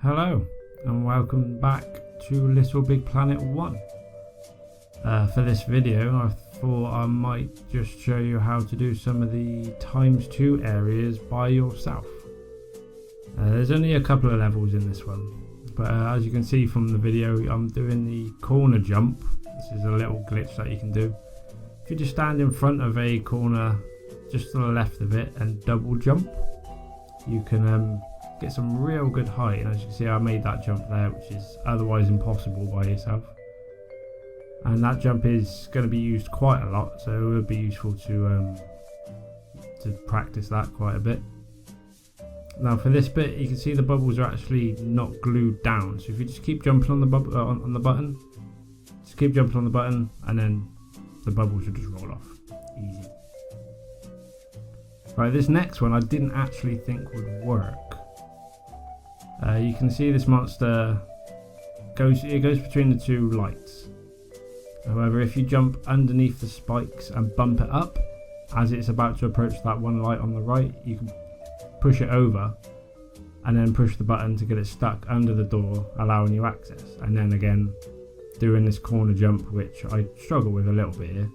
Hello and welcome back to LittleBigPlanet 1. For this video I thought I might just show you how to do some of the ×2 areas by yourself. There's only a couple of levels in this one, but as you can see from the video, I'm doing the corner jump. This is a little glitch that you can do. If you just stand in front of a corner just to the left of it and double jump, you can get some real good height. And as you can see, I made that jump there, which is otherwise impossible by yourself. And that jump is going to be used quite a lot, so it would be useful to practice that quite a bit. Now for this bit, you can see the bubbles are actually not glued down, so if you just keep jumping on the on the button, just keep jumping on the button, and then the bubbles will just roll off. Easy. Right, this next one I didn't actually think would work. You can see this monster goes between the two lights. However, if you jump underneath the spikes and bump it up as it's about to approach that one light on the right, you can push it over and then push the button to get it stuck under the door, allowing you access. And then again, doing this corner jump, which I struggle with a little bit here,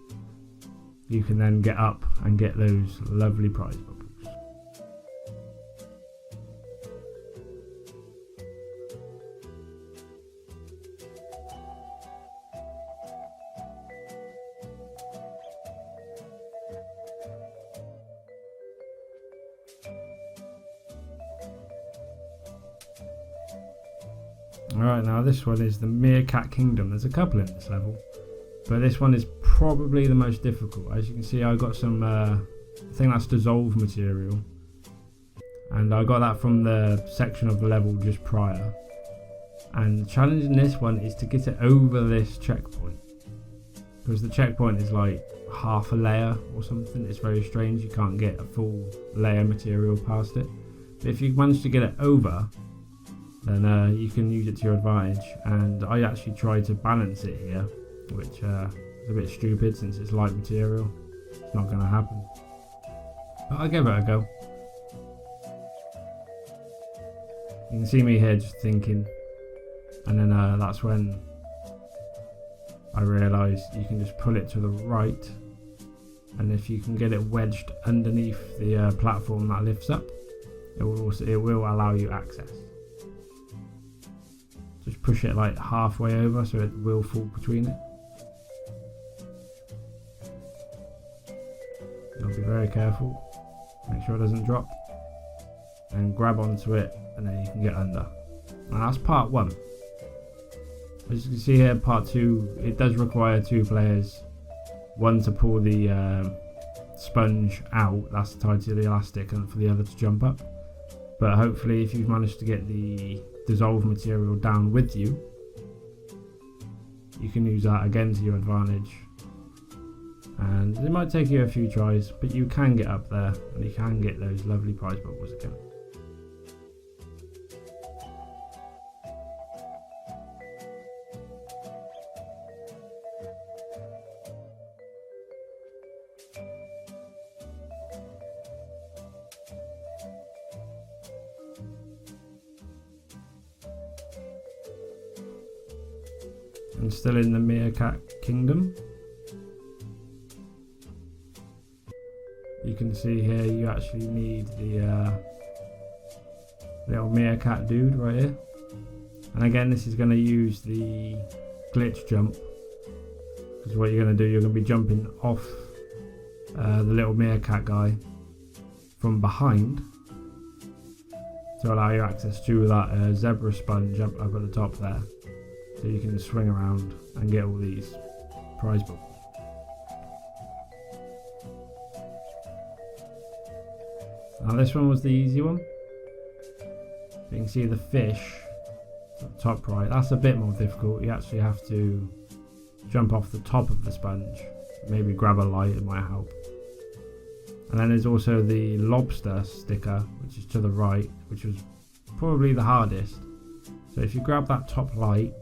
you can then get up and get those lovely prize bubbles. Alright, now this one is the Meerkat Kingdom. There's a couple in this level, but this one is probably the most difficult. As you can see, I got some I think that's dissolve material, and I got that from the section of the level just prior. And the challenge in this one is to get it over this checkpoint, because the checkpoint is like half a layer or something. It's very strange, you can't get a full layer material past it. But if you manage to get it over, then you can use it to your advantage. And I actually tried to balance it here, which is a bit stupid since it's light material. It's not going to happen, but I'll give it a go. You can see me here just thinking, and then that's when I realised you can just pull it to the right, and if you can get it wedged underneath the platform that lifts up, it will allow you access. Just push it like halfway over so it will fall between it. You'll be very careful, make sure it doesn't drop, and grab onto it, and then you can get under. Now that's part 1. As you can see here, part 2, it does require 2 players. One to pull the sponge out, that's tied to the elastic, and for the other to jump up. But hopefully if you've managed to get the dissolve material down with you, you can use that again to your advantage. And it might take you a few tries, but you can get up there and you can get those lovely prize bubbles again. And still in the Meerkat Kingdom, you can see here you actually need the little meerkat dude right here. And again, this is going to use the glitch jump, because what you're going to do, you're going to be jumping off the little meerkat guy from behind to allow you access to that zebra sponge up at the top there. So you can swing around and get all these prize bubbles. Now this one was the easy one. You can see the fish at the top right. That's a bit more difficult. You actually have to jump off the top of the sponge. Maybe grab a light, it might help. And then there's also the Lobster Sticker, which is to the right, which was probably the hardest. So if you grab that top light,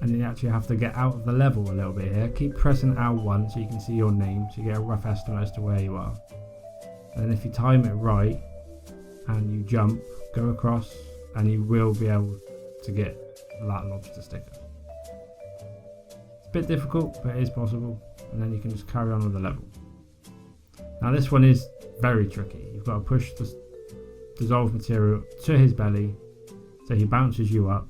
and you actually have to get out of the level a little bit here. Keep pressing L1 so you can see your name, so you get a rough estimate as to where you are. And then if you time it right and you jump, go across, and you will be able to get that lobster sticker. It's a bit difficult, but it is possible, and then you can just carry on with the level. Now this one is very tricky. You've got to push the dissolved material to his belly so he bounces you up,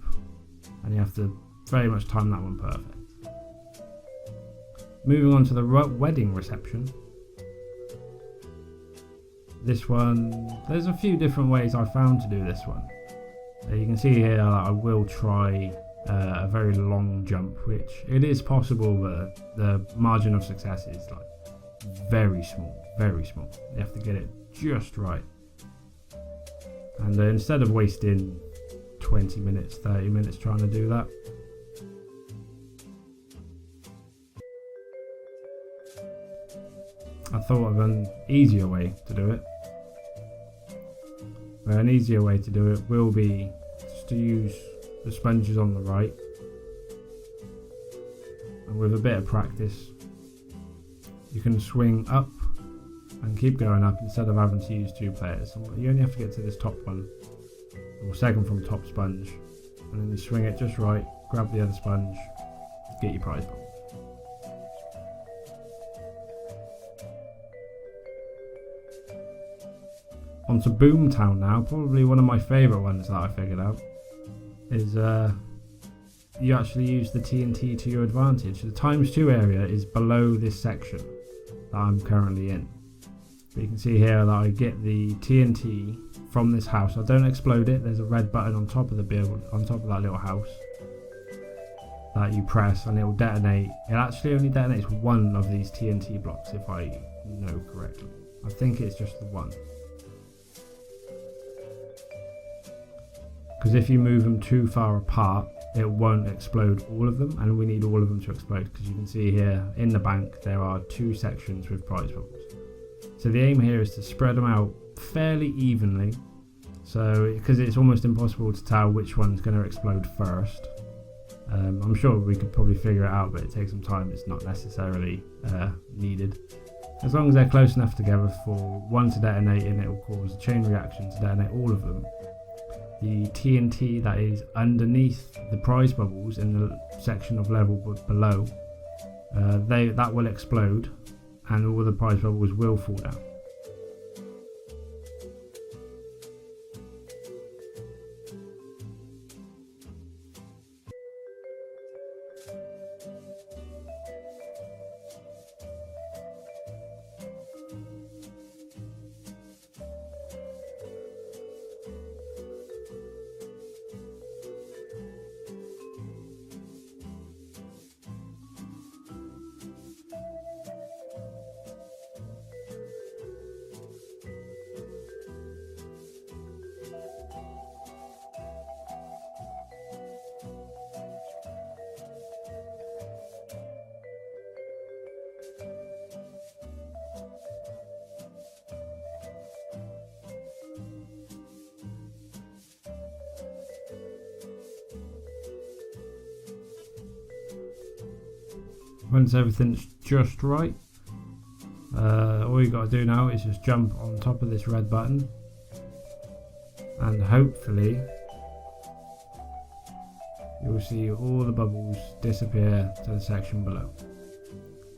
and you have to very much time that one perfect. Moving on to the wedding reception. This one, there's a few different ways I found to do this one. You can see here that I will try a very long jump, which it is possible, but the margin of success is like very small, very small. You have to get it just right. And instead of wasting 20 minutes, 30 minutes trying to do that, I thought of an easier way to do it. An easier way to do it will be just to use the sponges on the right, and with a bit of practice you can swing up and keep going up instead of having to use two players. You only have to get to this top one, or second from top sponge, and then you swing it just right, grab the other sponge, get your prize ball. On to Boomtown now. Probably one of my favourite ones that I figured out is you actually use the TNT to your advantage. The ×2 area is below this section that I'm currently in. But you can see here that I get the TNT from this house. I don't explode it. There's a red button on top of the build, on top of that little house, that you press and it will detonate. It actually only detonates one of these TNT blocks if I know correctly. I think it's just the one. Because if you move them too far apart, it won't explode all of them, and we need all of them to explode, because you can see here in the bank there are two sections with prize bubbles. So the aim here is to spread them out fairly evenly, so because it's almost impossible to tell which one's going to explode first. I'm sure we could probably figure it out, but it takes some time. It's not necessarily needed. As long as they're close enough together for one to detonate, and it will cause a chain reaction to detonate all of them. The TNT that is underneath the prize bubbles in the section of level below, that will explode, and all the prize bubbles will fall down. Once everything's just right, all you got to do now is just jump on top of this red button, and hopefully you'll see all the bubbles disappear to the section below.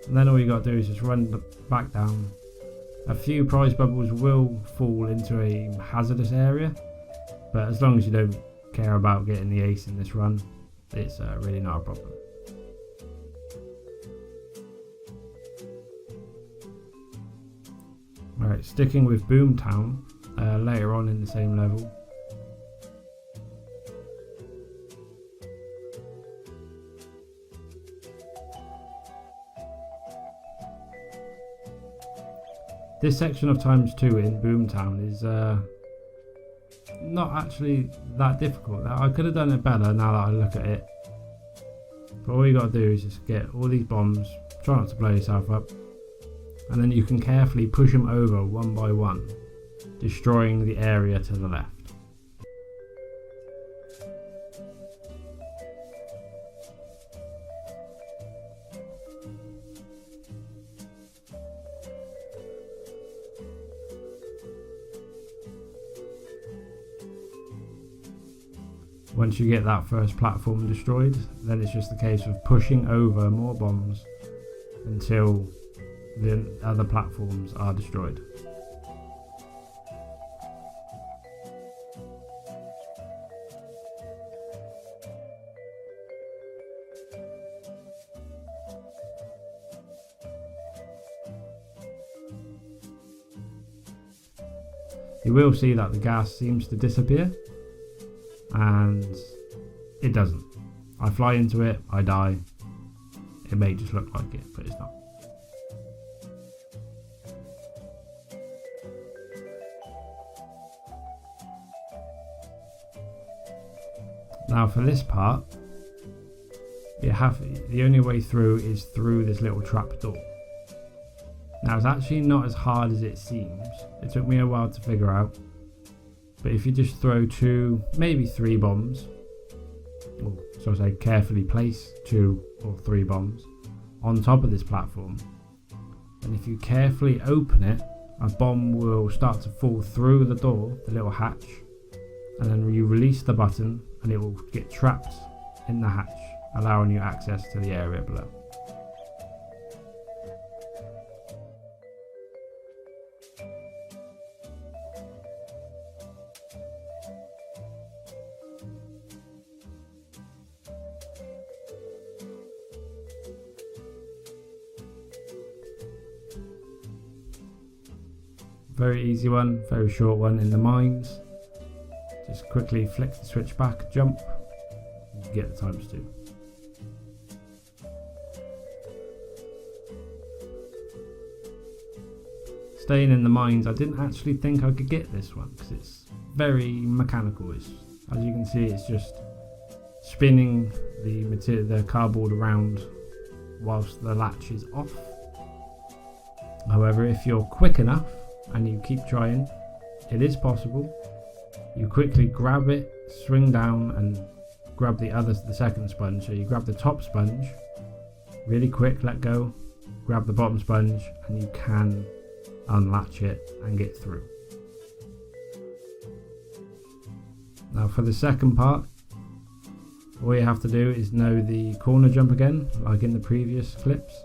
And then all you got to do is just run back down. A few prize bubbles will fall into a hazardous area, but as long as you don't care about getting the ace in this run, it's really not a problem. Alright, sticking with Boomtown, later on in the same level. This section of ×2 in Boomtown is not actually that difficult. I could have done it better now that I look at it. But all you got to do is just get all these bombs, try not to blow yourself up, and then you can carefully push them over one by one, destroying the area to the left. Once you get that first platform destroyed, then it's just a case of pushing over more bombs until the other platforms are destroyed. You will see that the gas seems to disappear, and it doesn't. I fly into it, I die. It may just look like it, but it's not. Now for this part, the only way through is through this little trap door. Now it's actually not as hard as it seems. It took me a while to figure out. But if you just throw 2, maybe 3 bombs, or so I say carefully place 2 or 3 bombs on top of this platform, and if you carefully open it, a bomb will start to fall through the door, the little hatch, and then you release the button and it will get trapped in the hatch, allowing you access to the area below. Very easy one, very short one in the mines. Just quickly flick the switch back, jump, and you get the times 2. Staying in the mines, I didn't actually think I could get this one because it's very mechanical. As you can see, it's just spinning the cardboard around whilst the latch is off. However, if you're quick enough and you keep trying, it is possible. You quickly grab it, swing down and grab the second sponge. So you grab the top sponge, really quick, let go, grab the bottom sponge, and you can unlatch it and get through. Now for the second part, all you have to do is know the corner jump again, like in the previous clips,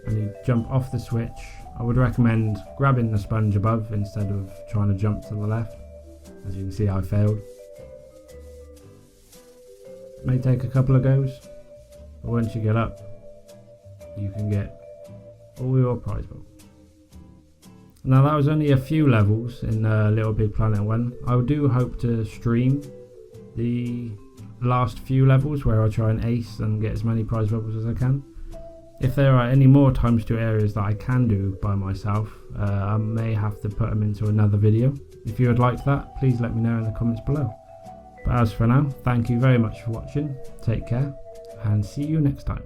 and you jump off the switch. I would recommend grabbing the sponge above instead of trying to jump to the left. As you can see, I failed. It may take a couple of goes, but once you get up, you can get all your prize book. Now that was only a few levels in LittleBigPlanet 1. I do hope to stream the last few levels where I try and ace and get as many prize bubbles as I can. If there are any more ×2 areas that I can do by myself, I may have to put them into another video. If you would like that, please let me know in the comments below. But as for now, thank you very much for watching, take care, and see you next time.